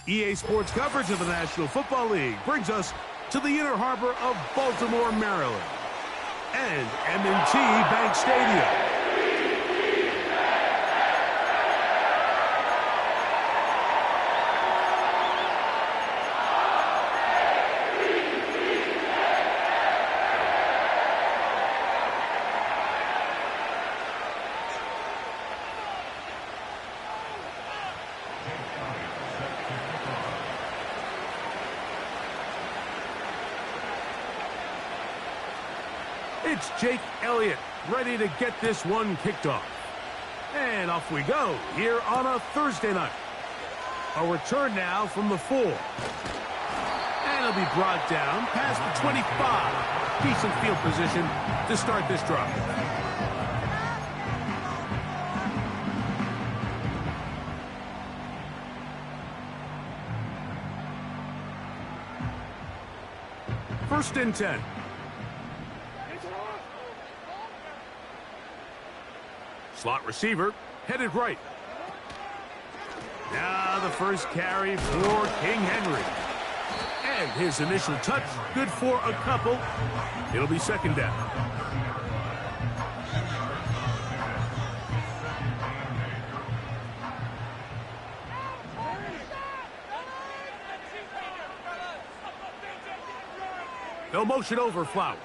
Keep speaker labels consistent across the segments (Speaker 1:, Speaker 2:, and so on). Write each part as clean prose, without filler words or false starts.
Speaker 1: EA Sports coverage of the National Football League brings us to the Inner Harbor of Baltimore, Maryland, and M&T Bank Stadium. It's Jake Elliott ready to get this one kicked off. And off we go here on a Thursday night. A return now from the 4. And it'll be brought down past the 25. Decent field position to start this drive. First and 10. Slot receiver, headed right. Now the first carry for King Henry. And his initial touch, good for a couple. It'll be second down. They'll motion over Flowers.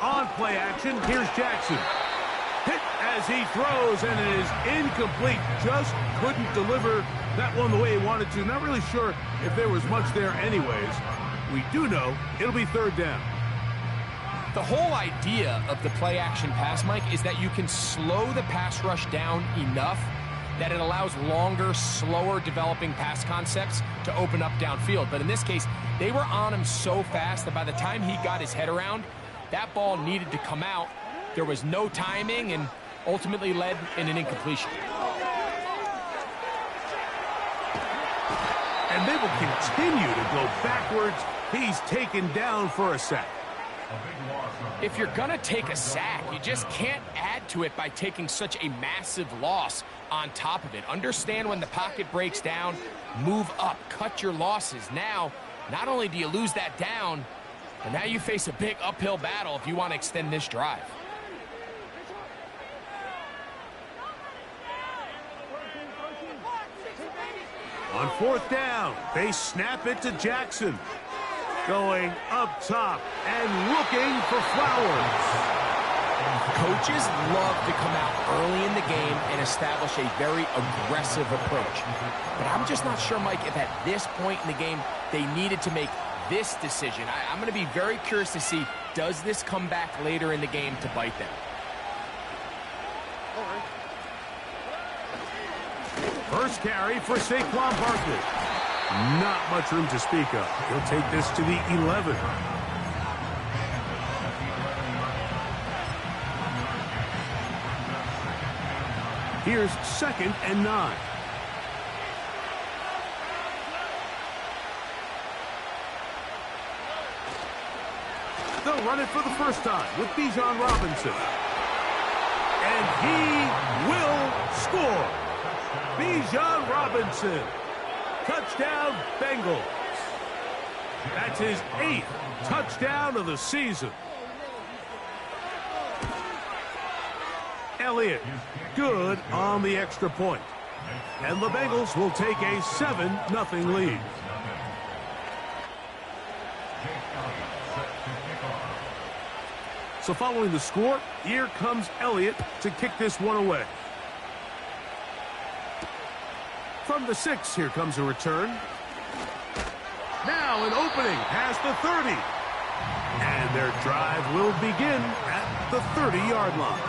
Speaker 1: On play action, here's Jackson. Hit as he throws, and it is incomplete. Just couldn't deliver that one the way he wanted to. Not really sure if there was much there anyways. We do know it'll be third down.
Speaker 2: The whole idea of the play action pass, Mike, is that you can slow the pass rush down enough that it allows longer, slower developing pass concepts to open up downfield. But in this case, they were on him so fast that by the time he got his head around, that ball needed to come out. There was no timing and ultimately led in an incompletion.
Speaker 1: And they will continue to go backwards. He's taken down for a sack.
Speaker 2: If you're going to take a sack, you just can't add to it by taking such a massive loss on top of it. Understand when the pocket breaks down, move up, cut your losses. Now, not only do you lose that down, but now you face a big uphill battle if you want to extend this drive.
Speaker 1: On fourth down, they snap it to Jackson. Going up top and looking for Flowers.
Speaker 2: Coaches love to come out early in the game and establish a very aggressive approach. But I'm just not sure, Mike, if at this point in the game they needed to make this decision. I'm going to be very curious to see, does this come back later in the game to bite them?
Speaker 1: First carry for Saquon Barkley. Not much room to speak of. He'll take this to the 11. Here's second and 9. They'll run it for the first time with Bijan Robinson. And he will score. Bijan Robinson. Touchdown, Bengals. That's his 8th touchdown of the season. Elliott, good on the extra point. And the Bengals will take a 7-0 lead. So following the score, here comes Elliott to kick this one away. From the 6, here comes a return. Now an opening past the 30. And their drive will begin at the 30-yard line.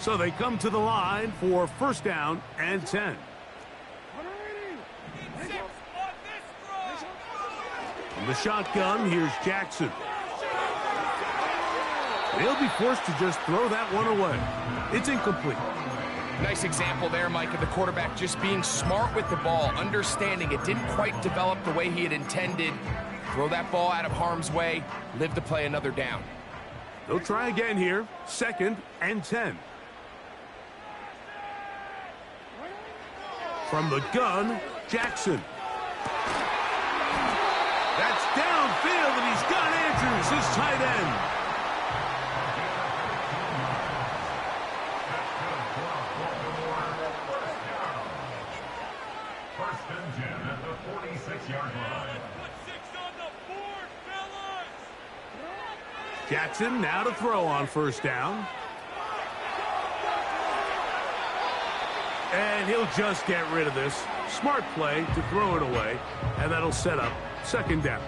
Speaker 1: So they come to the line for first down and 10. From the shotgun, here's Jackson. They'll be forced to just throw that one away. It's incomplete.
Speaker 2: Nice example there, Mike, of the quarterback just being smart with the ball, understanding it didn't quite develop the way he had intended. Throw that ball out of harm's way, live to play another down.
Speaker 1: They'll try again here. 2nd and 10. From the gun, Jackson. That's downfield, and he's got Andrews, his tight end.
Speaker 3: First and 10 at the 46-yard line.
Speaker 1: Jackson now to throw on 1st down. And he'll just get rid of this. Smart play to throw it away, and that'll set up 2nd down.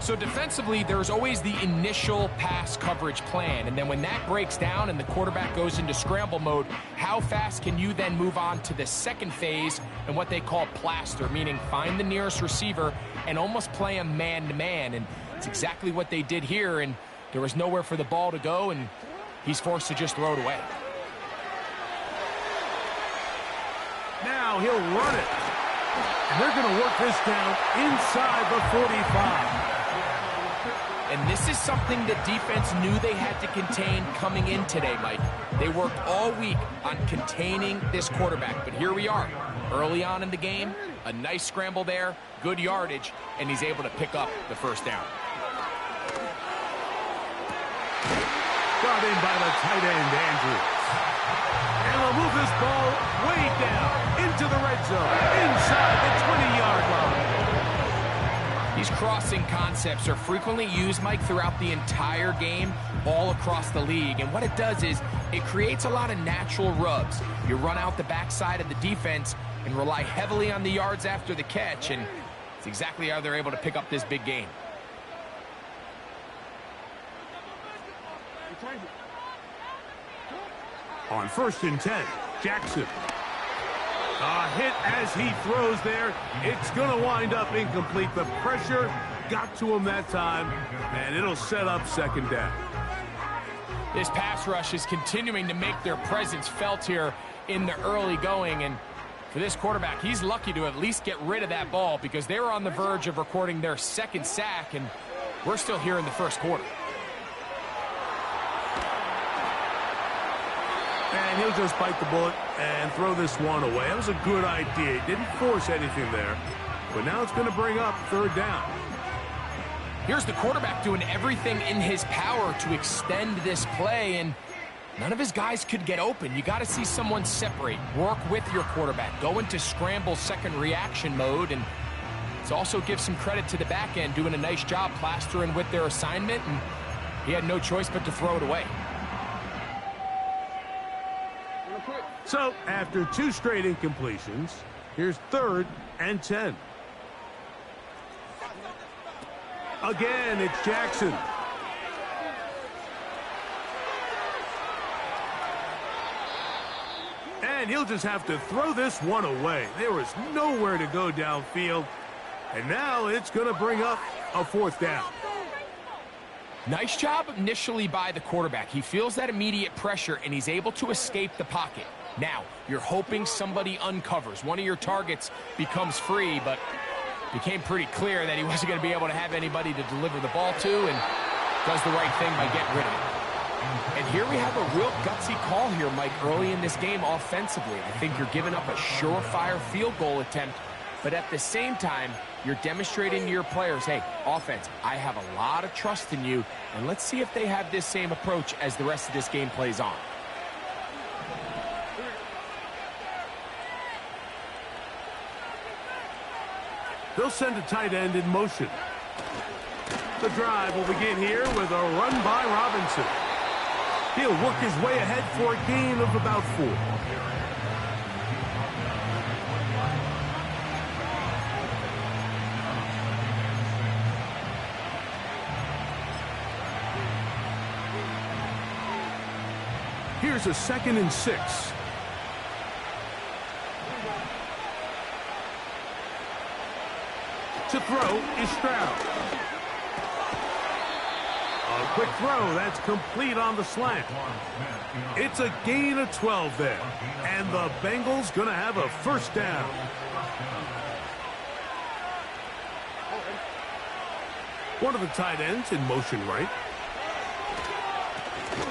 Speaker 2: So defensively, there's always the initial pass coverage plan, and then when that breaks down and the quarterback goes into scramble mode, how fast can you then move on to the second phase and what they call plaster, meaning find the nearest receiver and almost play him man-to-man, and it's exactly what they did here, and there was nowhere for the ball to go, and he's forced to just throw it away.
Speaker 1: Now he'll run it. And they're going to work this down inside the 45.
Speaker 2: And this is something the defense knew they had to contain coming in today, Mike. They worked all week on containing this quarterback, but here we are. Early on in the game, a nice scramble there, good yardage, and he's able to pick up the 1st down.
Speaker 1: Got in by the tight end, Andrews. And they'll move this ball way down into the red zone, inside the 20-yard line.
Speaker 2: These crossing concepts are frequently used, Mike, throughout the entire game, all across the league. And what it does is it creates a lot of natural rubs. You run out the backside of the defense and rely heavily on the yards after the catch, and it's exactly how they're able to pick up this big gain.
Speaker 1: On 1st and 10, Jackson. A hit as he throws there. It's going to wind up incomplete. The pressure got to him that time, and it'll set up 2nd down.
Speaker 2: This pass rush is continuing to make their presence felt here in the early going, and for this quarterback, he's lucky to at least get rid of that ball because they were on the verge of recording their 2nd sack, and we're still here in the 1st quarter.
Speaker 1: And he'll just bite the bullet and throw this one away. That was a good idea. He didn't force anything there. But now it's going to bring up 3rd down.
Speaker 2: Here's the quarterback doing everything in his power to extend this play, and none of his guys could get open. You got to see someone separate, work with your quarterback, go into scramble 2nd reaction mode, and it also gives some credit to the back end doing a nice job plastering with their assignment, and he had no choice but to throw it away.
Speaker 1: So, after 2 straight incompletions, here's 3rd and 10. Again, it's Jackson. And he'll just have to throw this one away. There was nowhere to go downfield. And now it's going to bring up a 4th down.
Speaker 2: Nice job initially by the quarterback. He feels that immediate pressure, and he's able to escape the pocket. Now, you're hoping somebody uncovers. One of your targets becomes free, but it became pretty clear that he wasn't going to be able to have anybody to deliver the ball to, and does the right thing by getting rid of it. And here we have a real gutsy call here, Mike, early in this game offensively. I think you're giving up a surefire field goal attempt, but at the same time, you're demonstrating to your players, hey, offense, I have a lot of trust in you, and let's see if they have this same approach as the rest of this game plays on.
Speaker 1: They'll send a tight end in motion. The drive will begin here with a run by Robinson. He'll work his way ahead for a gain of about 4. Here's a 2nd and 6. To throw is Stroud. A Quick throw. That's complete on the slant. It's a gain of 12 there. And the Bengals going to have a first down. One of the tight ends in motion right.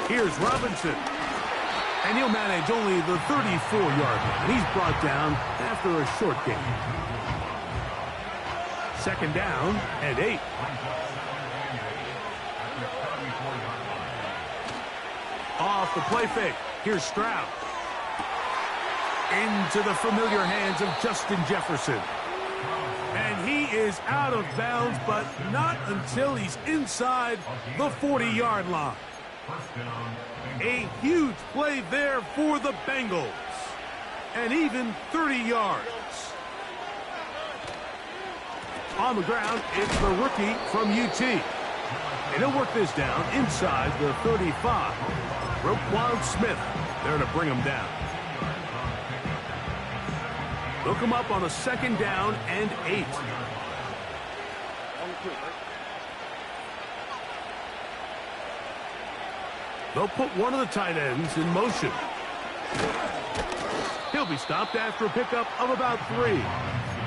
Speaker 1: Here's Robinson. And he'll manage only the 34-yard line. He's brought down after a short gain. Second down and 8. Off the play fake. Here's Stroud. Into the familiar hands of Justin Jefferson. And he is out of bounds, but not until he's inside the 40-yard line. A huge play there for the Bengals. And even 30 yards. On the ground, it's the rookie from UT. And he'll work this down inside the 35. Roquan Smith there to bring him down. They'll come up on a second down and 8. They'll put one of the tight ends in motion. He'll be stopped after a pickup of about 3.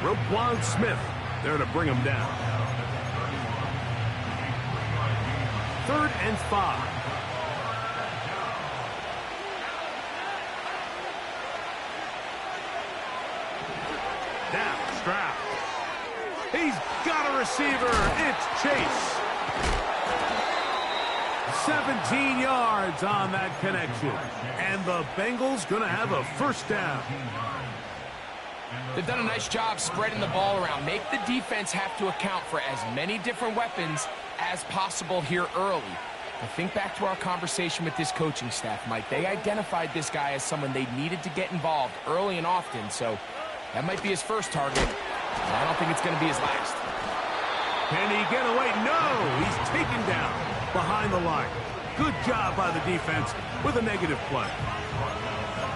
Speaker 1: Roquan Smith there to bring him down. 3rd and 5. Now Stroud. He's got a receiver. It's Chase. 17 yards on that connection. And the Bengals going to have a first down.
Speaker 2: They've done a nice job spreading the ball around. Make the defense have to account for as many different weapons as possible here early. I think back to our conversation with this coaching staff, Mike. They identified this guy as someone they needed to get involved early and often. So that might be his first target. But I don't think it's going to be his last.
Speaker 1: Can he get away? No! He's taken down behind the line. Good job by the defense with a negative play.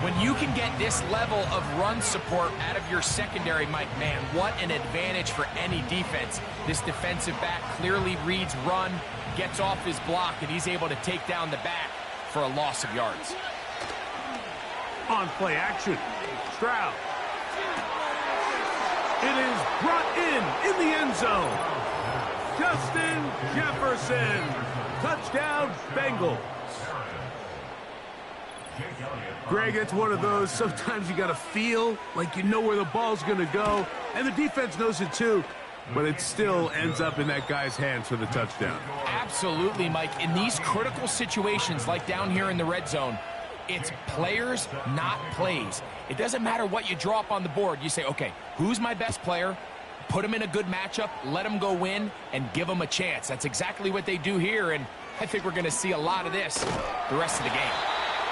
Speaker 2: When you can get this level of run support out of your secondary, Mike, man, what an advantage for any defense. This defensive back clearly reads run, gets off his block, and he's able to take down the back for a loss of yards.
Speaker 1: On play action, Stroud. It is brought in the end zone. Justin Jefferson. Touchdown, Bengals. Greg, it's one of those, sometimes you got to feel like you know where the ball's going to go, and the defense knows it too, but it still ends up in that guy's hands for the touchdown.
Speaker 2: Absolutely, Mike. In these critical situations, like down here in the red zone, it's players, not plays. It doesn't matter what you draw up on the board. You say, okay, who's my best player? Put him in a good matchup, let him go win, and give him a chance. That's exactly what they do here, and I think we're going to see a lot of this the rest of the game.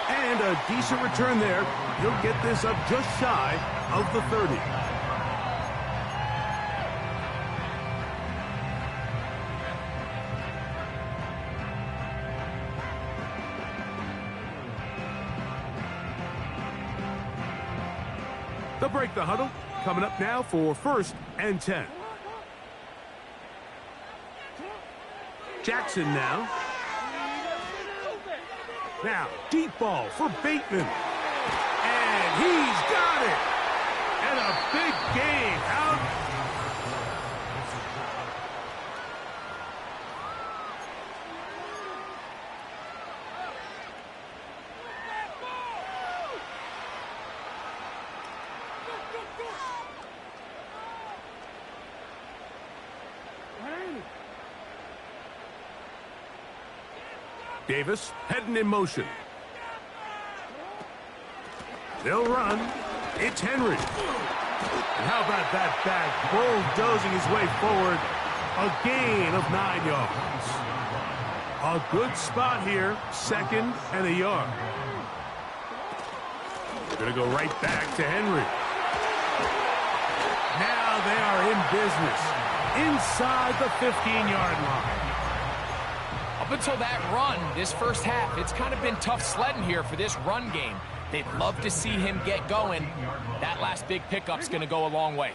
Speaker 1: And a decent return there. He'll get this up just shy of the 30. They'll break the huddle. Coming up now for 1st and 10. Jackson now. Now, deep ball for Bateman. And he's got it. And a big gain out. Davis heading in motion. They'll run. It's Henry. And how about that back bulldozing his way forward? A gain of 9 yards. A good spot here. 2nd and a yard. Going to go right back to Henry. Now they are in business. Inside the 15-yard line.
Speaker 2: Up until that run, this first half, it's kind of been tough sledding here for this run game. They'd love to see him get going. That last big pickup's going to go a long way.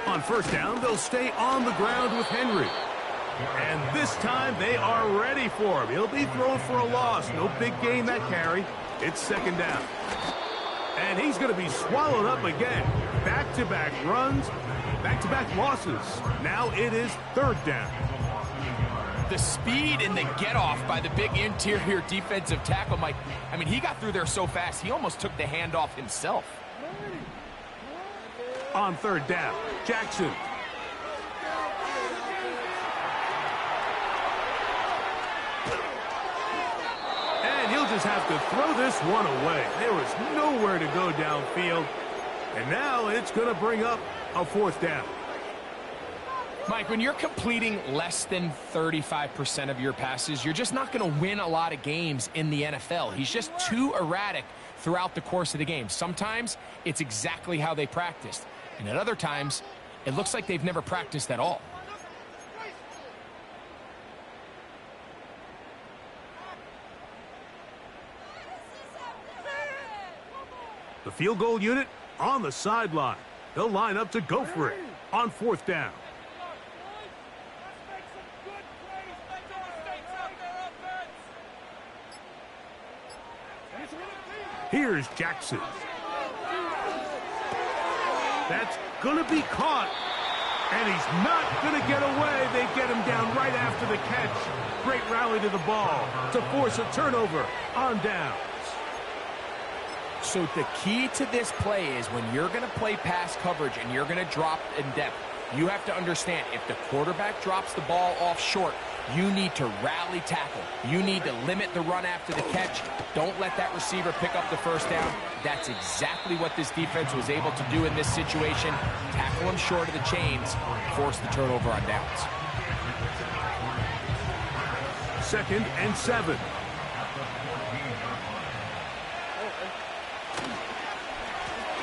Speaker 1: On 1st down, they'll stay on the ground with Henry. And this time they are ready for him. He'll be thrown for a loss. No big gain that carry. It's second down. And he's going to be swallowed up again. Back-to-back runs, back-to-back losses. Now it is third down.
Speaker 2: The speed and the get-off by the big interior defensive tackle, Mike. I mean, he got through there so fast, he almost took the handoff himself.
Speaker 1: On third down, Jackson. And he'll just have to throw this one away. There was nowhere to go downfield. And now it's going to bring up a fourth down.
Speaker 2: Mike, when you're completing less than 35% of your passes, you're just not going to win a lot of games in the NFL. He's just too erratic throughout the course of the game. Sometimes it's exactly how they practiced. And at other times, it looks like they've never practiced at all.
Speaker 1: The field goal unit on the sideline. They'll line up to go for it on fourth down. Here's Jackson. That's going to be caught. And he's not going to get away. They get him down right after the catch. Great rally to the ball to force a turnover on downs.
Speaker 2: So the key to this play is when you're going to play pass coverage and you're going to drop in depth, you have to understand if the quarterback drops the ball off short, you need to rally tackle. You need to limit the run after the catch. Don't let that receiver pick up the first down. That's exactly what this defense was able to do in this situation. Tackle him short of the chains, force the turnover on downs.
Speaker 1: 2nd and 7.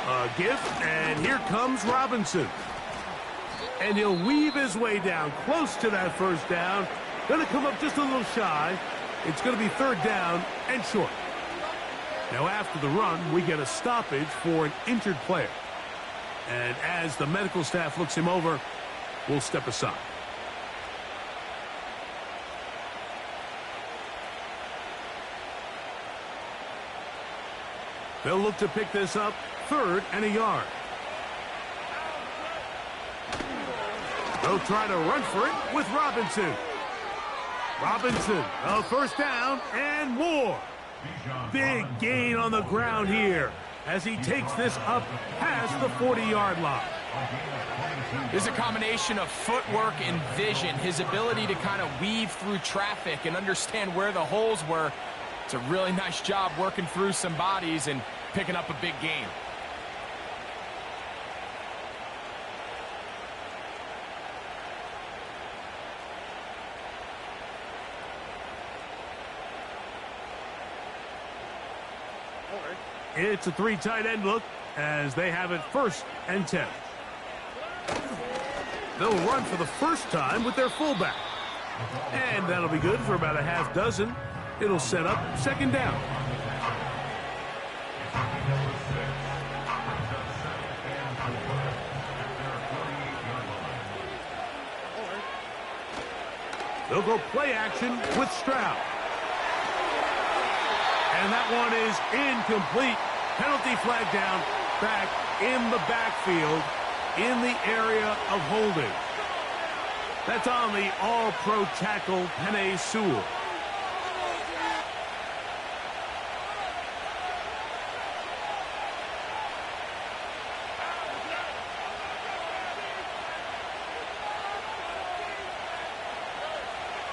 Speaker 1: A gift, and here comes Robinson. And he'll weave his way down close to that first down. Going to come up just a little shy. It's going to be third down and short. Now after the run, we get a stoppage for an injured player. And as the medical staff looks him over, we'll step aside. They'll look to pick this up, 3rd and a yard. They'll try to run for it with Robinson. Robinson, a first down and more. Big gain on the ground here as he takes this up past the 40-yard line.
Speaker 2: There's a combination of footwork and vision, his ability to kind of weave through traffic and understand where the holes were. It's a really nice job working through some bodies and picking up a big gain.
Speaker 1: It's a 3 tight end look as they have it 1st and 10. They'll run for the first time with their fullback. And that'll be good for about a half dozen. It'll set up 2nd down. They'll go play action with Stroud. And that one is incomplete. Penalty flag down, back in the backfield, in the area of holding. That's on the all-pro tackle, Penei Sewell.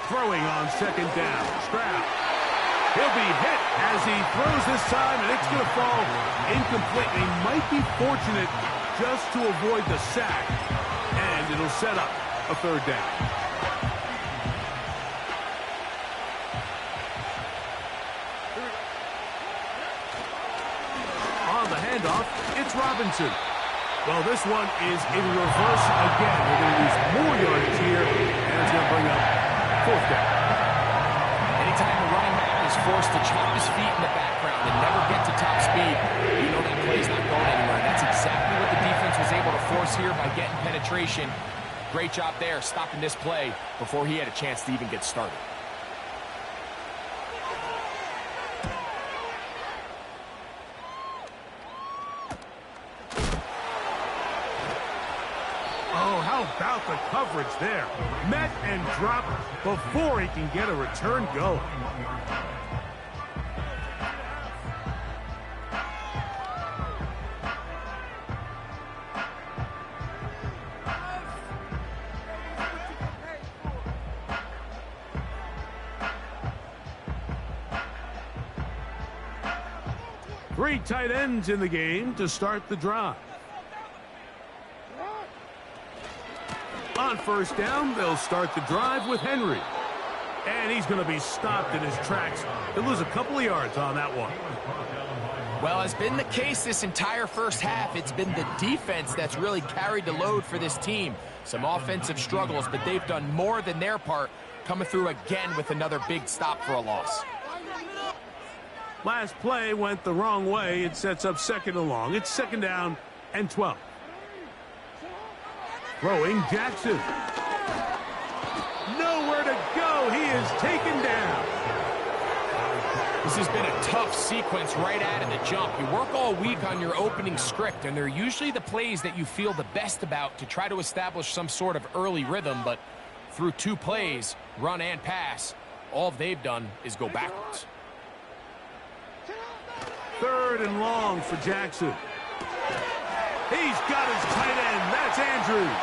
Speaker 1: Throwing on 2nd down, Stroud. He'll be hit as he throws this time, and it's going to fall incomplete. He might be fortunate just to avoid the sack, and it'll set up a 3rd down. On the handoff, it's Robinson. Well, this one is in reverse again. They're going to lose more yardage here, and it's going to bring up 4th down.
Speaker 2: Anytime a running back is forced to chop his feet in the background and never get to top speed, you know that play's not going anywhere. That's exactly what the defense was able to force here by getting penetration. Great job there, stopping this play before he had a chance to even get started.
Speaker 1: Oh, how about the coverage there? Met and dropped before he can get a return going. Three tight ends in the game to start the drive. On first down, they'll start the drive with Henry. And he's going to be stopped in his tracks. He'll lose a couple of yards on that one.
Speaker 2: Well, it's been the case this entire first half. It's been the defense that's really carried the load for this team. Some offensive struggles, but they've done more than their part, coming through again with another big stop for a loss.
Speaker 1: Last play went the wrong way. It sets up second and long. It's second down and 12. Throwing Jackson. Nowhere to go. He is taken down.
Speaker 2: This has been a tough sequence right out of the jump. You work all week on your opening script, and they're usually the plays that you feel the best about to try to establish some sort of early rhythm, but through two plays, run and pass, all they've done is go backwards.
Speaker 1: Third and long for Jackson. He's got his tight end. That's Andrews.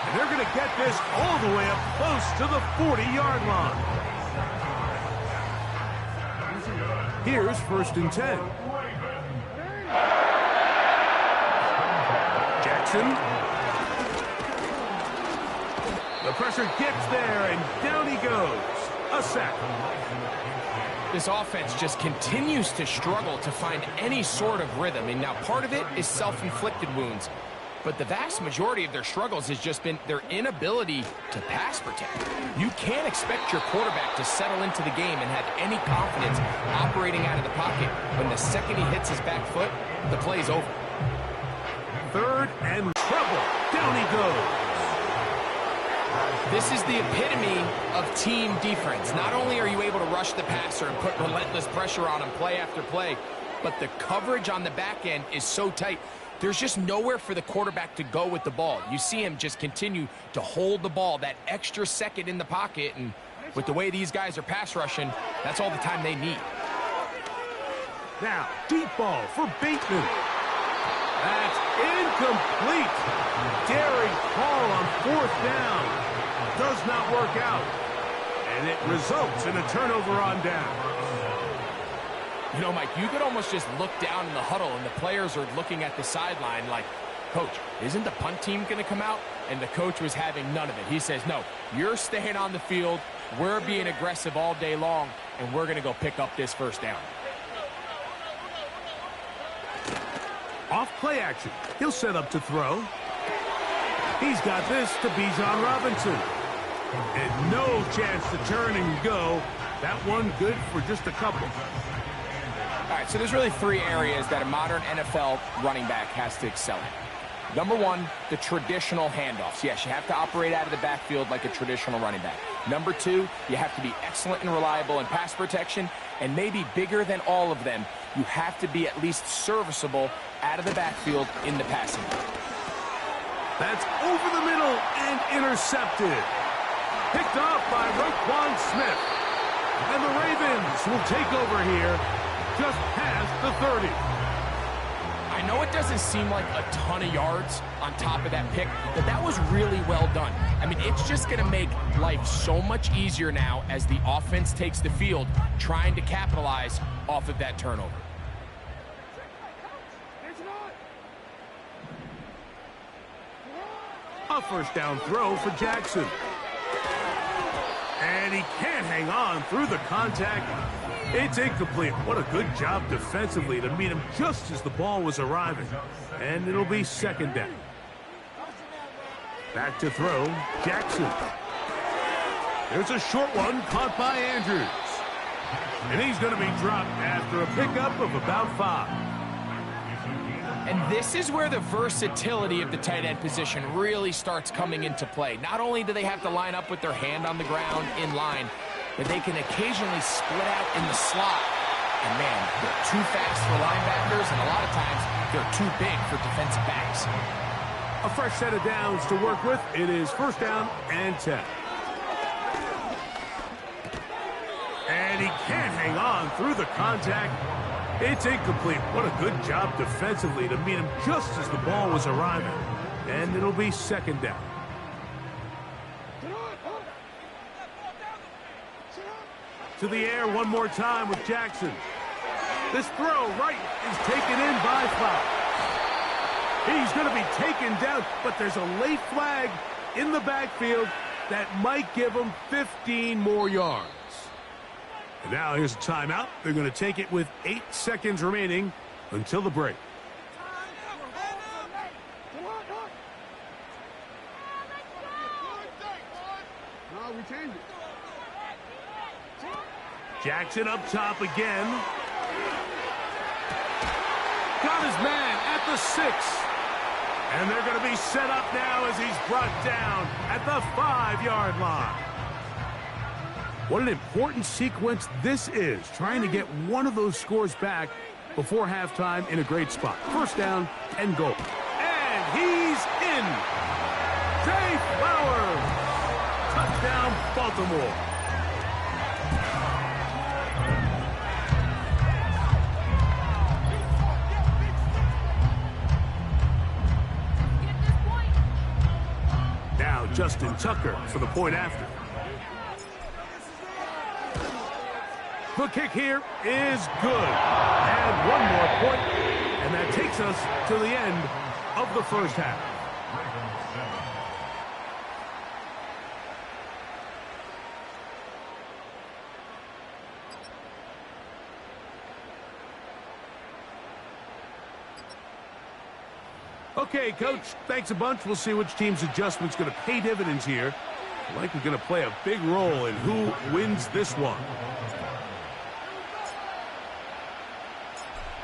Speaker 1: And they're going to get this all the way up close to the 40-yard line. Here's first and 10. Jackson. The pressure gets there, and down he goes. A sack.
Speaker 2: This offense just continues to struggle to find any sort of rhythm. And now part of it is self-inflicted wounds. But the vast majority of their struggles has just been their inability to pass protect. You can't expect your quarterback to settle into the game and have any confidence operating out of the pocket. When the second he hits his back foot, the play's over.
Speaker 1: Third and trouble. Down he goes.
Speaker 2: This is the epitome of team defense. Not only are you able to rush the passer and put relentless pressure on him play after play, but the coverage on the back end is so tight. There's just nowhere for the quarterback to go with the ball. You see him just continue to hold the ball that extra second in the pocket, and with the way these guys are pass rushing, that's all the time they need.
Speaker 1: Now, deep ball for Bateman. That's incomplete. Daring call on fourth down. Does not work out. And it results in a turnover on down.
Speaker 2: You know, Mike, you could almost just look down in the huddle and the players are looking at the sideline like, Coach, isn't the punt team going to come out? And the coach was having none of it. He says, no, you're staying on the field. We're being aggressive all day long, and we're going to go pick up this first down.
Speaker 1: Off play action. He'll set up to throw. He's got this to Bijan Robinson. And no chance to turn and go. That one good for just a couple.
Speaker 2: All right, so there's really three areas that a modern NFL running back has to excel in. Number one, the traditional handoffs. Yes, you have to operate out of the backfield like a traditional running back. Number two, you have to be excellent and reliable in pass protection. And maybe bigger than all of them, you have to be at least serviceable out of the backfield in the passing game.
Speaker 1: That's over the middle and intercepted. Picked off by Roquan Smith. And the Ravens will take over here just past the 30.
Speaker 2: I know it doesn't seem like a ton of yards on top of that pick, but that was really well done. I mean, it's just going to make life so much easier now as the offense takes the field, trying to capitalize off of that turnover.
Speaker 1: A first down throw for Jackson. And he can't hang on through the contact. It's incomplete. What a good job defensively to meet him just as the ball was arriving. And it'll be second down. Back to throw, Jackson. There's a short one caught by Andrews. And he's going to be dropped after a pickup of about 5.
Speaker 2: And this is where the versatility of the tight end position really starts coming into play. Not only do they have to line up with their hand on the ground in line, but they can occasionally split out in the slot. And man, they're too fast for linebackers, and a lot of times they're too big for defensive backs.
Speaker 1: A fresh set of downs to work with. It is 1st down and 10. And he can't hang on through the contact. It's incomplete. What a good job defensively to meet him just as the ball was arriving. And it'll be 2nd down. To the air one more time with Jackson. This throw right is taken in by Flower. He's going to be taken down, but there's a late flag in the backfield that might give him 15 more yards. And now here's a timeout. They're going to take it with 8 seconds remaining until the break. Jackson up top again. Got his man at the 6. And they're going to be set up now as he's brought down at the 5-yard line. What an important sequence this is, trying to get one of those scores back before halftime in a great spot. 1st down and goal. And he's in. Zay Flowers. Touchdown, Baltimore. Now Justin Tucker for the point after. The kick here is good. And one more point, and that takes us to the end of the 1st half. Okay, Coach, thanks a bunch. We'll see which team's adjustment's going to pay dividends here. Likely going to play a big role in who wins this one.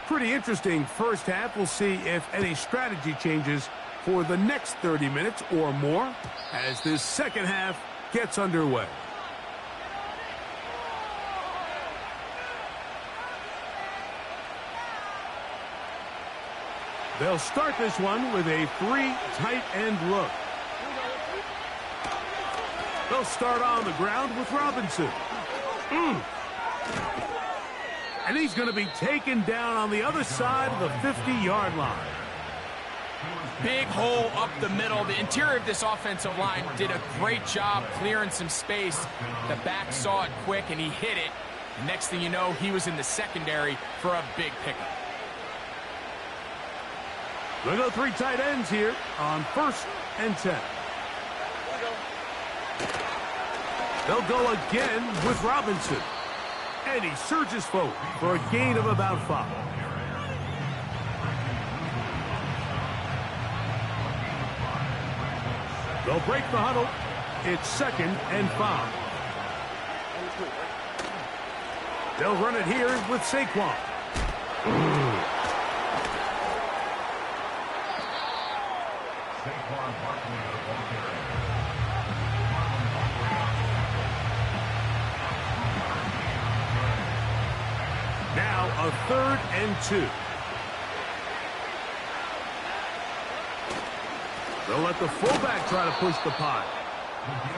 Speaker 1: Pretty interesting 1st half. We'll see if any strategy changes for the next 30 minutes or more as this 2nd half gets underway. They'll start this one with a 3 tight end look. They'll start on the ground with Robinson. And he's going to be taken down on the other side of the 50-yard line.
Speaker 2: Big hole up the middle. The interior of this offensive line did a great job clearing some space. The back saw it quick, and he hit it. Next thing you know, he was in the secondary for a big pickup.
Speaker 1: They'll go 3 tight ends here on 1st and 10. They'll go again with Robinson. And he surges forward for a gain of about 5. They'll break the huddle. It's 2nd and 5. They'll run it here with Saquon. Now a 3rd and 2. They'll let the fullback try to push the pot.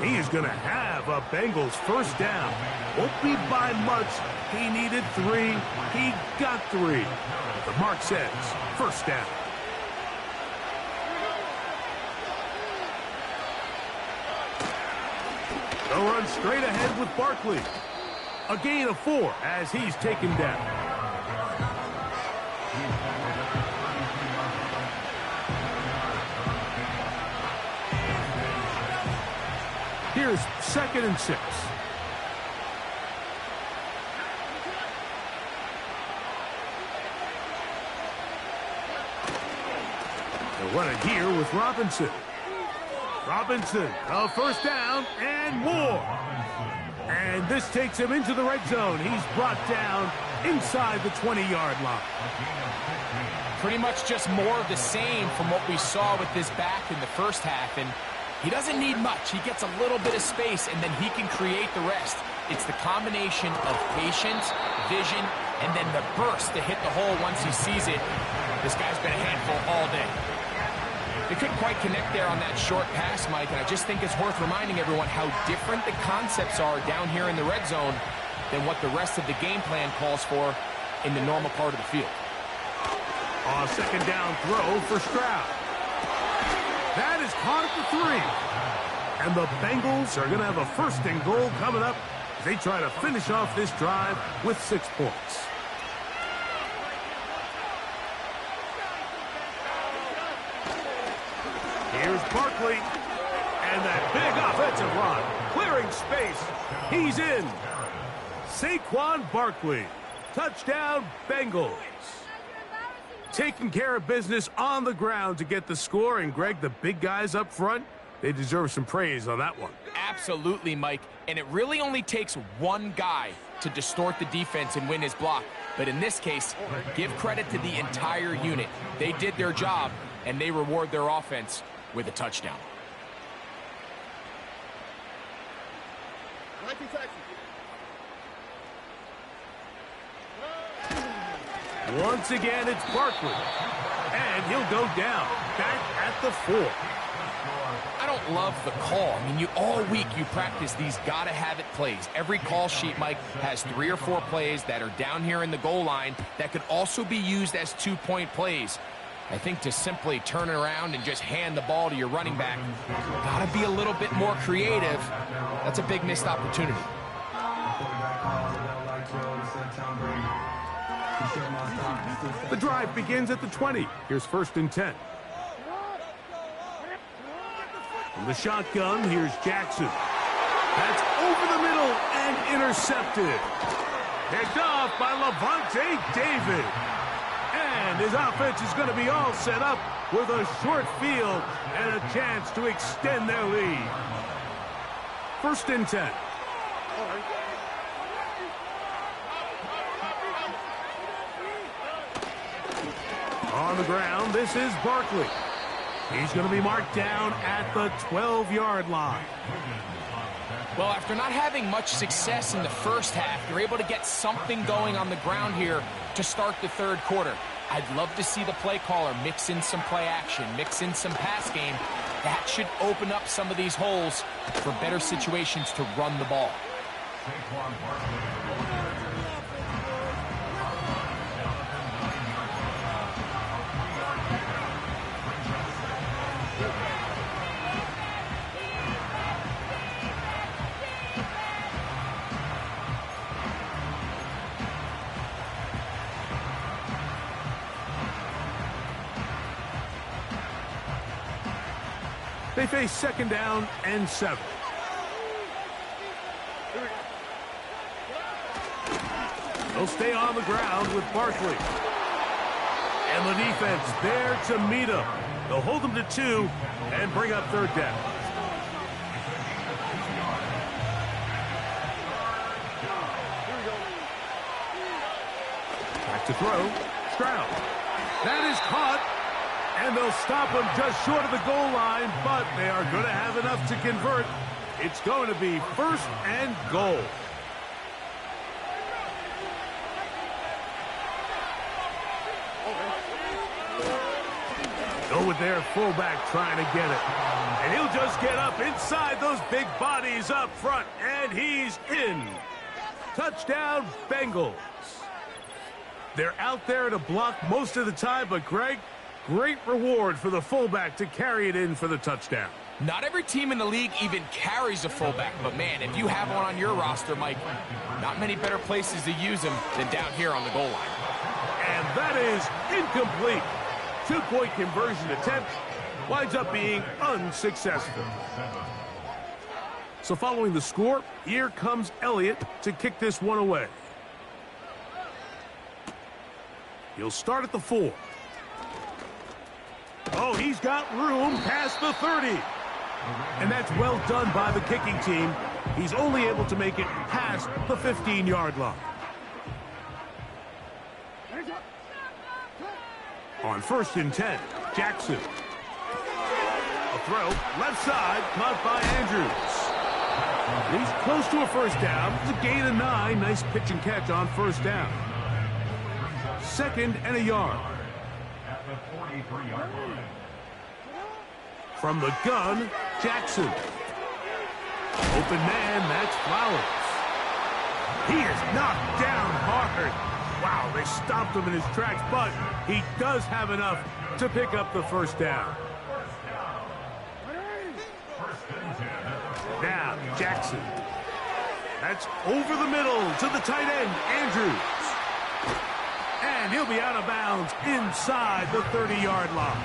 Speaker 1: He is going to have a Bengals 1st down. Won't be by much. He needed 3. He got 3. The mark says 1st down. They'll run straight ahead with Barkley. A gain of 4 as he's taken down. Here's 2nd and 6. They'll run it here with Robinson. Robinson, a 1st down and more. And this takes him into the red zone. He's brought down inside the 20-yard line.
Speaker 2: Pretty much just more of the same from what we saw with this back in the first half. And he doesn't need much. He gets a little bit of space, and then he can create the rest. It's the combination of patience, vision, and then the burst to hit the hole once he sees it. This guy's been a handful all day. They couldn't quite connect there on that short pass, Mike, and I just think it's worth reminding everyone how different the concepts are down here in the red zone than what the rest of the game plan calls for in the normal part of the field.
Speaker 1: Second down throw for Stroud. That is caught at the 3. And the Bengals are going to have a first and goal coming up as they try to finish off this drive with 6 points. Here's Barkley. And that big offensive run. Clearing space. He's in. Saquon Barkley. Touchdown, Bengals. Taking care of business on the ground to get the score. And, Greg, the big guys up front, they deserve some praise on that one.
Speaker 2: Absolutely, Mike. And it really only takes one guy to distort the defense and win his block. But in this case, give credit to the entire unit. They did their job, and they reward their offense with a touchdown.
Speaker 1: Once again, it's Barkley. And he'll go down, back at the 4.
Speaker 2: I don't love the call. I mean, all week you practice these gotta-have-it plays. Every call sheet, Mike, has 3 or 4 plays that are down here in the goal line that could also be used as 2-point plays. I think to simply turn it around and just hand the ball to your running back, gotta be a little bit more creative. That's a big missed opportunity.
Speaker 1: The drive begins at the 20. Here's 1st and 10. From the shotgun, here's Jackson. That's over the middle and intercepted. Picked off by Levante David. And his offense is going to be all set up with a short field and a chance to extend their lead. 1st and 10. On the ground, this is Barkley. He's going to be marked down at the 12-yard line.
Speaker 2: Well, after not having much success in the first half, they're able to get something going on the ground here to start the 3rd quarter. I'd love to see the play caller mix in some play action, mix in some pass game. That should open up some of these holes for better situations to run the ball.
Speaker 1: They face 2nd down and 7. They'll stay on the ground with Barkley. And the defense there to meet him. They'll hold them to 2 and bring up 3rd down. Back to throw. Stroud. That is caught. And they'll stop him just short of the goal line, but they are going to have enough to convert. It's going to be 1st and goal. Go with their fullback trying to get it. And he'll just get up inside those big bodies up front, and he's in. Touchdown, Bengals. They're out there to block most of the time, but Greg, great reward for the fullback to carry it in for the touchdown.
Speaker 2: Not every team in the league even carries a fullback, but man, if you have one on your roster, Mike, not many better places to use him than down here on the goal line.
Speaker 1: And that is incomplete. 2-point conversion attempt winds up being unsuccessful. So following the score, here comes Elliott to kick this one away. He'll start at the 4. Oh, he's got room past the 30. And that's well done by the kicking team. He's only able to make it past the 15-yard line. On 1st and 10, Jackson. A throw, left side, caught by Andrews. He's close to a first down. It's a gain of 9. Nice pitch and catch on 1st down. 2nd and a yard.
Speaker 3: At the 43-yard line.
Speaker 1: From the gun, Jackson. Open man, that's Flowers. He is knocked down hard. Wow, they stopped him in his tracks, but he does have enough to pick up the 1st down. Now, Jackson. That's over the middle to the tight end, Andrews. And he'll be out of bounds inside the 30-yard line.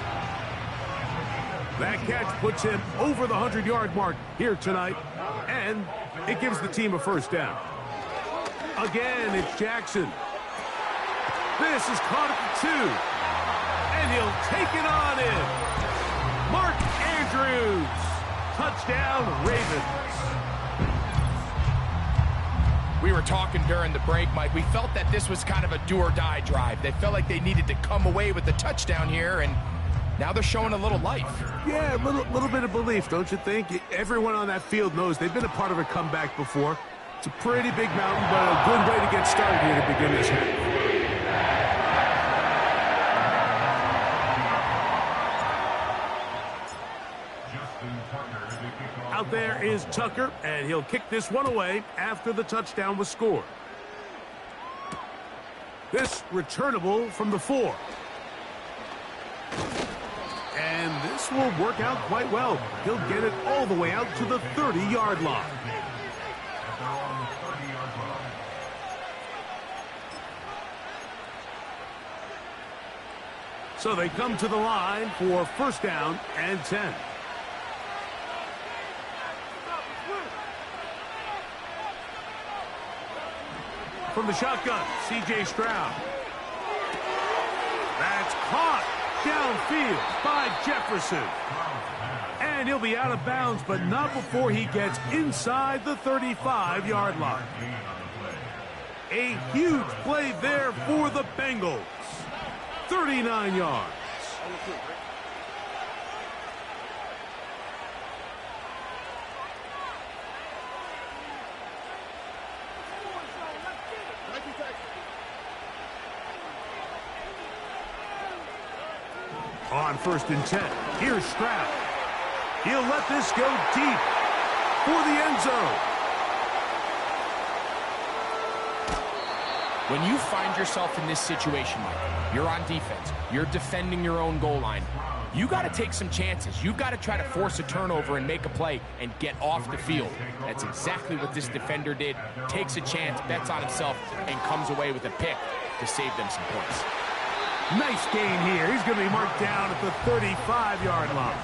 Speaker 1: That catch puts him over the 100-yard mark here tonight, and it gives the team a 1st down. Again, it's Jackson. This is caught at the 2, and he'll take it on in. Mark Andrews. Touchdown, Ravens.
Speaker 2: We were talking during the break, Mike. We felt that this was kind of a do-or-die drive. They felt like they needed to come away with the touchdown here, and now they're showing a little life.
Speaker 1: Yeah, a little bit of belief, don't you think? Everyone on that field knows they've been a part of a comeback before. It's a pretty big mountain, but a good way to get started here to begin this half. Out there is Tucker, and he'll kick this one away after the touchdown was scored. This returnable from the 4. And this will work out quite well. He'll get it all the way out to the 30-yard line. So they come to the line for 1st down and 10. From the shotgun, C.J. Stroud. That's caught downfield by Jefferson. And he'll be out of bounds, but not before he gets inside the 35-yard line. A huge play there for the Bengals. 39 yards. On 1st and 10, here's Stroud. He'll let this go deep for the end zone.
Speaker 2: When you find yourself in this situation, Mike, you're on defense, you're defending your own goal line, you got to take some chances. You've got to try to force a turnover and make a play and get off the field. That's exactly what this defender did. Takes a chance, bets on himself, and comes away with a pick to save them some points.
Speaker 1: Nice gain here. He's going to be marked down at the 35-yard line.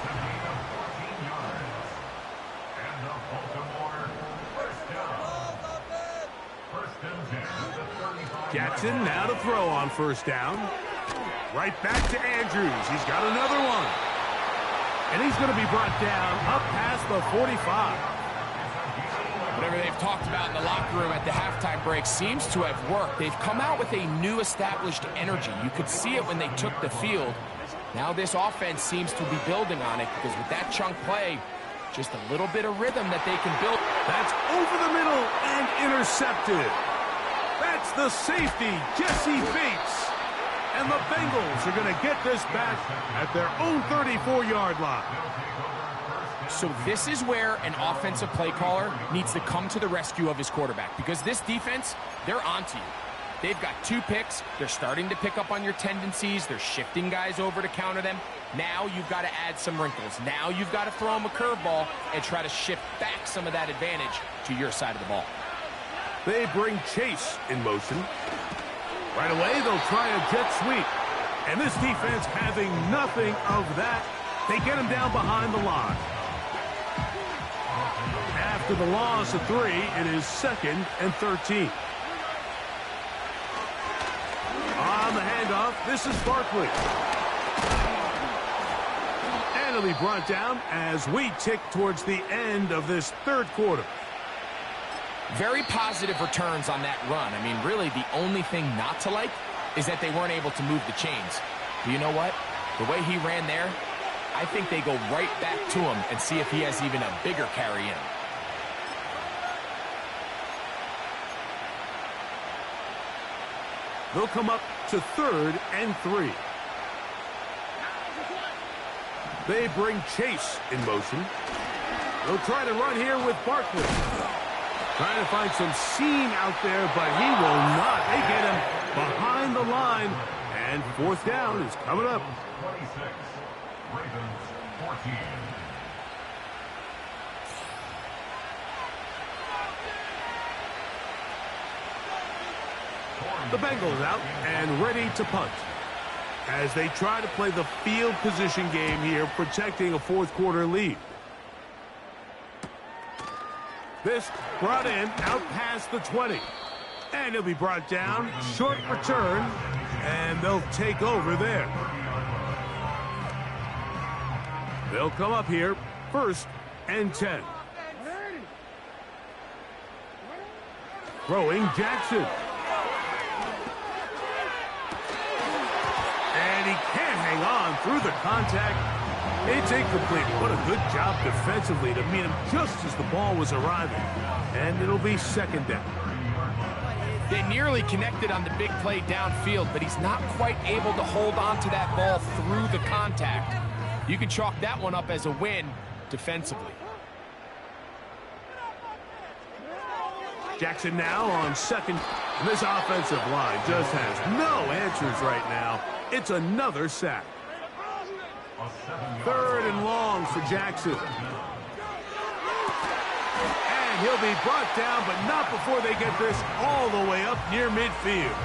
Speaker 1: Jackson now to throw on 1st down. Right back to Andrews. He's got another one. And he's going to be brought down up past the 45.
Speaker 2: Whatever they've talked about in the locker room at the halftime break seems to have worked. They've come out with a new established energy. You could see it when they took the field. Now this offense seems to be building on it because with that chunk play, just a little bit of rhythm that they can build.
Speaker 1: That's over the middle and intercepted. That's the safety, Jesse Bates. And the Bengals are going to get this back at their own 34-yard line.
Speaker 2: So this is where an offensive play caller needs to come to the rescue of his quarterback because this defense, they're onto you. They've got 2 picks. They're starting to pick up on your tendencies. They're shifting guys over to counter them. Now you've got to add some wrinkles. Now you've got to throw them a curveball and try to shift back some of that advantage to your side of the ball.
Speaker 1: They bring Chase in motion. Right away, they'll try a jet sweep. And this defense having nothing of that, they get him down behind the line. After the loss of 3, it is 2nd and 13. On the handoff, this is Barkley. And he'll be brought down as we tick towards the end of this 3rd quarter.
Speaker 2: Very positive returns on that run. I mean, really, the only thing not to like is that they weren't able to move the chains. But you know what? The way he ran there, I think they go right back to him and see if he has even a bigger carry in him.
Speaker 1: They'll come up to 3rd and 3. They bring Chase in motion. They'll try to run here with Barkley. Trying to find some seam out there, but he will not. They get him behind the line, and 4th down is coming up.
Speaker 3: 26. Ravens 14.
Speaker 1: The Bengals out and ready to punt as they try to play the field position game here, protecting a 4th quarter lead. This brought in out past the 20. And he'll be brought down. Short return. And they'll take over there. They'll come up here. 1st and 10. Throwing Jackson. And he can't hang on through the contact. It's incomplete. What a good job defensively to meet him just as the ball was arriving. And it'll be 2nd down.
Speaker 2: They nearly connected on the big play downfield, but he's not quite able to hold on to that ball through the contact. You can chalk that one up as a win defensively.
Speaker 1: Jackson now on 2nd. And this offensive line just has no answers right now. It's another sack. 3rd and long for Jackson. And he'll be brought down, but not before they get this all the way up near midfield.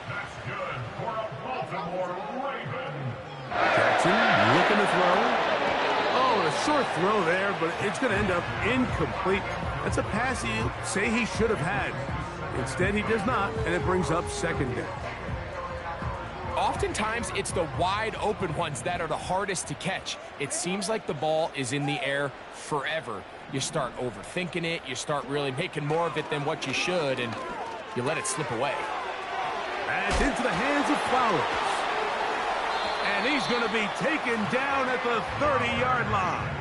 Speaker 3: That's good for a Baltimore Raven.
Speaker 1: Jackson looking to throw. Oh, a short throw there, but it's going to end up incomplete. That's a pass you say he should have had. Instead, he does not, and it brings up 2nd down.
Speaker 2: Oftentimes, it's the wide open ones that are the hardest to catch. It seems like the ball is in the air forever. You start overthinking it. You start really making more of it than what you should, and you let it slip away.
Speaker 1: That's into the hands of Flowers. And he's going to be taken down at the 30-yard line.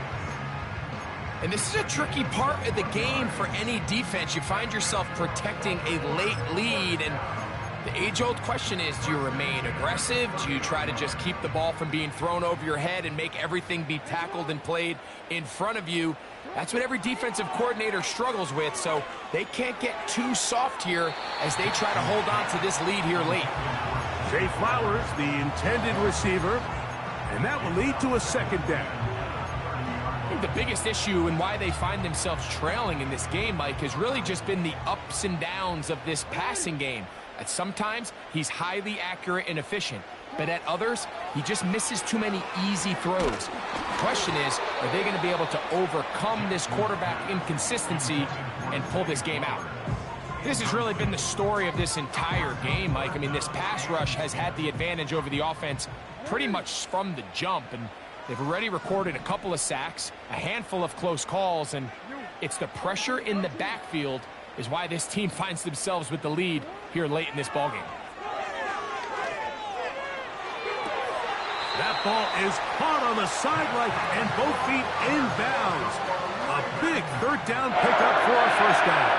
Speaker 2: And this is a tricky part of the game for any defense. You find yourself protecting a late lead, and the age-old question is, do you remain aggressive? Do you try to just keep the ball from being thrown over your head and make everything be tackled and played in front of you? That's what every defensive coordinator struggles with, so they can't get too soft here as they try to hold on to this lead here late.
Speaker 1: Zay Flowers, the intended receiver, and that will lead to a 2nd down.
Speaker 2: I think the biggest issue and why they find themselves trailing in this game, Mike, has really just been the ups and downs of this passing game. At sometimes, he's highly accurate and efficient, but at others, he just misses too many easy throws. The question is, are they going to be able to overcome this quarterback inconsistency and pull this game out? This has really been the story of this entire game, Mike. I mean, this pass rush has had the advantage over the offense pretty much from the jump, and they've already recorded a couple of sacks, a handful of close calls, and it's the pressure in the backfield is why this team finds themselves with the lead here late in this ballgame.
Speaker 1: That ball is caught on the sideline and both feet inbounds. A big 3rd down pickup for a 1st down.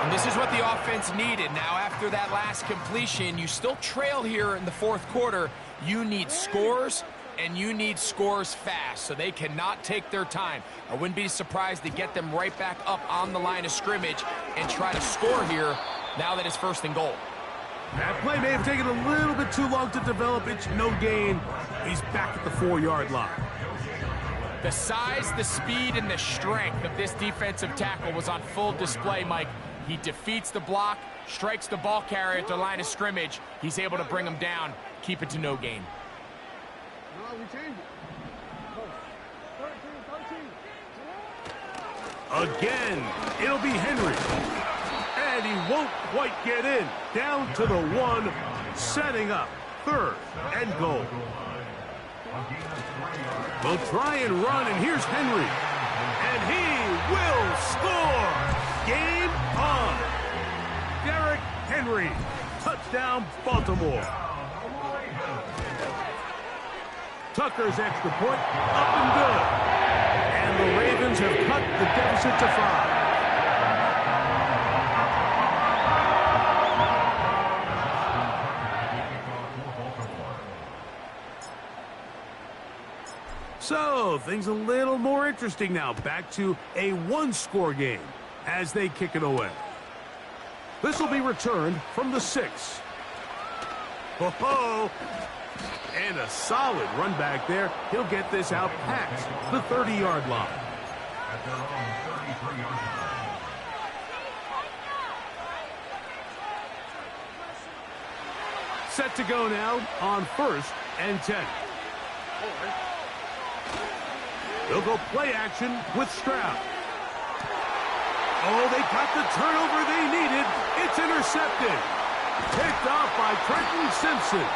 Speaker 2: And this is what the offense needed. Now, after that last completion, you still trail here in the 4th quarter. You need scores, and you need scores fast, so they cannot take their time. I wouldn't be surprised to get them right back up on the line of scrimmage and try to score here now that it's 1st and goal.
Speaker 1: That play may have taken a little bit too long to develop. It's no gain. He's back at the 4-yard line.
Speaker 2: The size, the speed, and the strength of this defensive tackle was on full display, Mike. He defeats the block, strikes the ball carrier at the line of scrimmage. He's able to bring him down, keep it to no gain.
Speaker 1: Again, it'll be Henry. And he won't quite get in. Down to the 1, setting up 3rd and goal. They'll try and run, and here's Henry. And he will score. Game on. Derrick Henry more. Tucker's extra point, up and good. And the Ravens have cut the deficit to 5. So, things a little more interesting now. Back to a one-score game as they kick it away. This will be returned from the 6. Ho-ho! And a solid run back there. He'll get this out past the 30-yard line.
Speaker 3: At their own 33-yard line.
Speaker 1: Set to go now on 1st and 10. They'll go play action with Stroud. Oh, they got the turnover they needed. It's intercepted. Picked off by Trenton Simpson.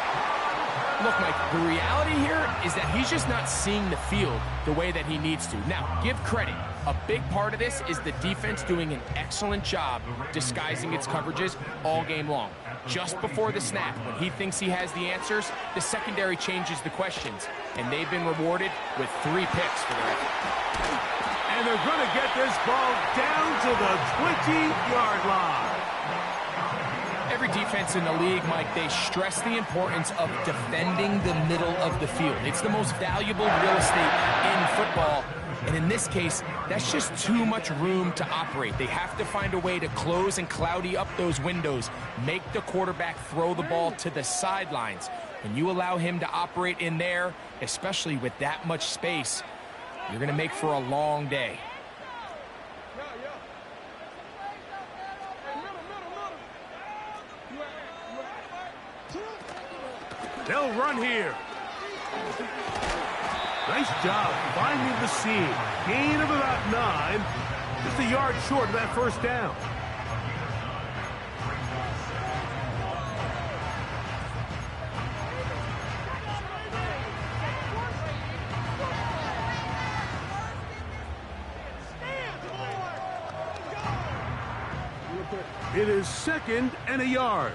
Speaker 2: Look, Mike, the reality here is that he's just not seeing the field the way that he needs to. Now, give credit. A big part of this is the defense doing an excellent job disguising its coverages all game long. Just before the snap, when he thinks he has the answers, the secondary changes the questions, and they've been rewarded with 3 picks for their effort.
Speaker 1: And they're going to get this ball down to the 20-yard line.
Speaker 2: Every defense in the league, Mike, they stress the importance of defending the middle of the field. It's the most valuable real estate in football. And in this case, that's just too much room to operate. They have to find a way to close and cloudy up those windows, make the quarterback throw the ball to the sidelines. When you allow him to operate in there, especially with that much space, you're going to make for a long day.
Speaker 1: They'll run here. Nice job finding the seam. Gain of about 9. Just a yard short of that first down. It is 2nd and a yard.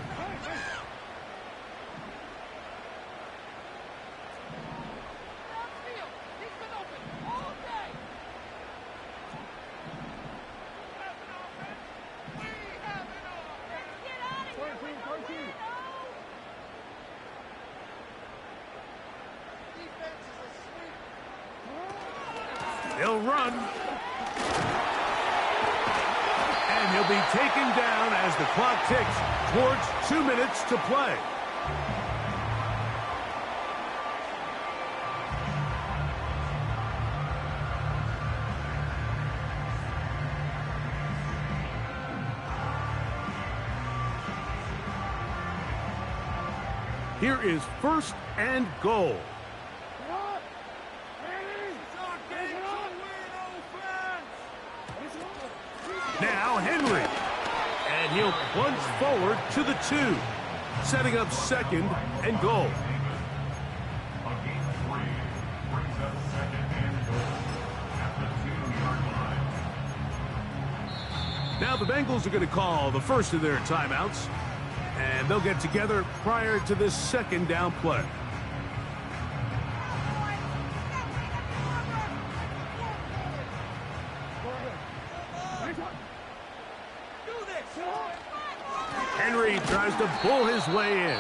Speaker 1: They'll run. And he'll be taken down as the clock ticks towards 2 minutes to play. Here is 1st and goal. Now Henry. And he'll plunge forward to the 2. Setting up 2nd and goal.
Speaker 3: On game 3, brings up 2nd and goal at the 2-yard line.
Speaker 1: Now the Bengals are going to call the first of their timeouts. And they'll get together prior to this 2nd down play. Henry tries to pull his way in.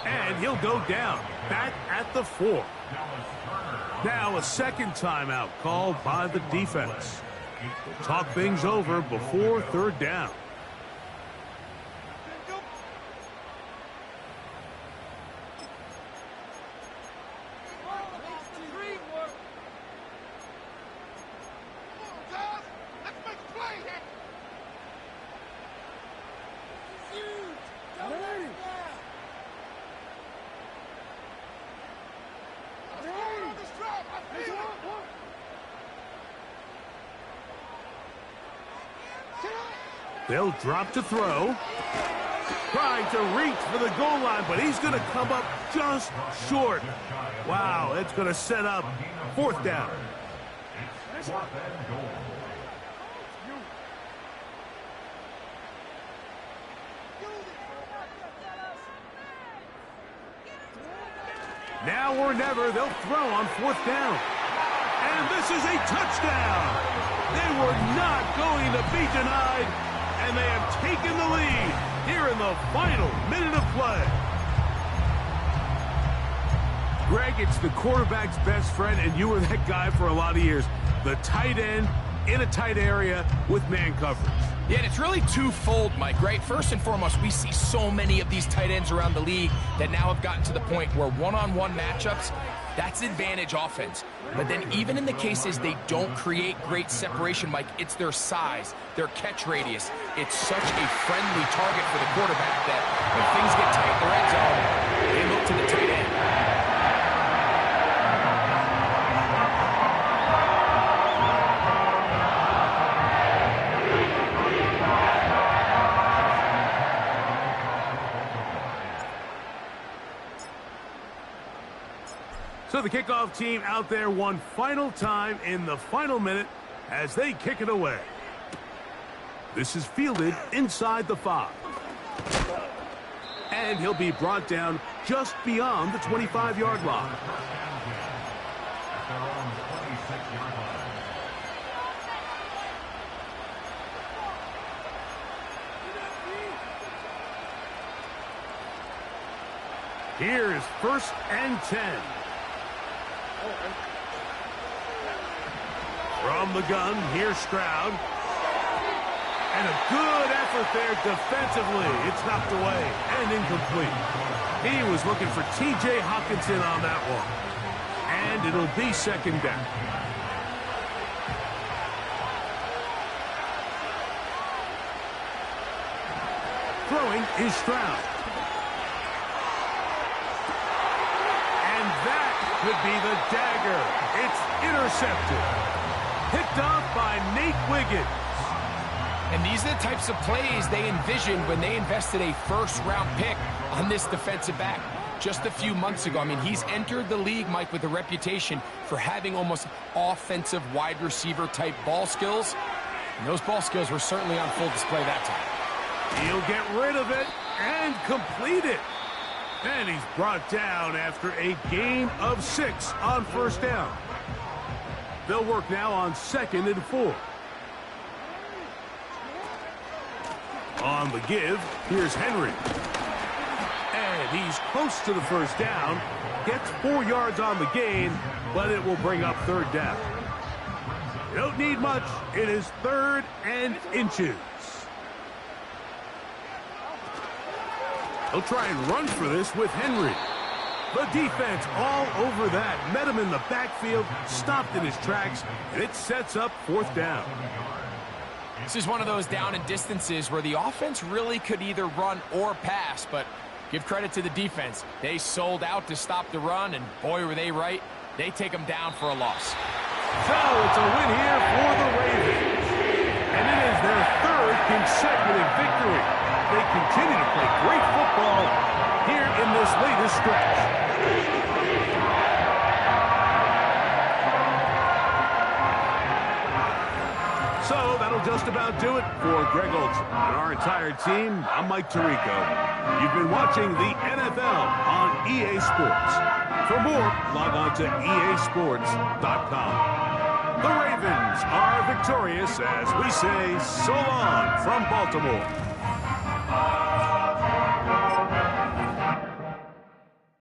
Speaker 1: And he'll go down, back at the 4. Now a 2nd timeout called by the defense. We'll talk things over before 3rd down. They'll drop to throw. Trying to reach for the goal line, but he's going to come up just short. Wow, it's going to set up 4th down.
Speaker 3: It's 4th and goal.
Speaker 1: Now or never, they'll throw on 4th down. And this is a touchdown. They were not going to be denied, and they have taken the lead here in the final minute of play. Greg, it's the quarterback's best friend, and you were that guy for a lot of years. The tight end in a tight area with man coverage.
Speaker 2: Yeah, and it's really twofold, Mike, right? First and foremost, we see so many of these tight ends around the league that now have gotten to the point where one-on-one matchups, that's advantage offense. But then even in the cases they don't create great separation, Mike, it's their size, their catch radius. It's such a friendly target for the quarterback that when things get tight in the red zone, they look to the tight end.
Speaker 1: So the kickoff team out there one final time in the final minute as they kick it away. This is fielded inside the 5. And he'll be brought down just beyond the 25-yard line.
Speaker 3: They're on the 26-yard line.
Speaker 1: Here's 1st and 10. From the gun, here's Stroud. And a good effort there defensively. It's knocked away and incomplete. He was looking for T.J. Hockenson on that one. And it'll be 2nd down. Throwing is Stroud. And that could be the dagger. It's intercepted. Picked off by Nate Wiggins.
Speaker 2: And these are the types of plays they envisioned when they invested a first-round pick on this defensive back just a few months ago. I mean, he's entered the league, Mike, with a reputation for having almost offensive wide receiver type ball skills. And those ball skills were certainly on full display that time.
Speaker 1: He'll get rid of it and complete it. And he's brought down after a gain of 6 on 1st down. They'll work now on 2nd and 4. On the give, here's Henry. And he's close to the 1st down. Gets 4 yards on the gain, but it will bring up 3rd down. You don't need much. It is 3rd and inches. He'll try and run for this with Henry. The defense all over that. Met him in the backfield, stopped in his tracks, and it sets up 4th down.
Speaker 2: This is one of those down and distances where the offense really could either run or pass, but give credit to the defense. They sold out to stop the run, and boy, were they right. They take them down for a loss.
Speaker 1: So it's a win here for the Ravens. And it is their 3rd consecutive victory. They continue to play great football here in this latest stretch. So that'll just about do it for Greg Olson and our entire team. I'm Mike Tirico. You've been watching the NFL on EA Sports. For more, log on to easports.com. The Ravens are victorious as we say so long from Baltimore.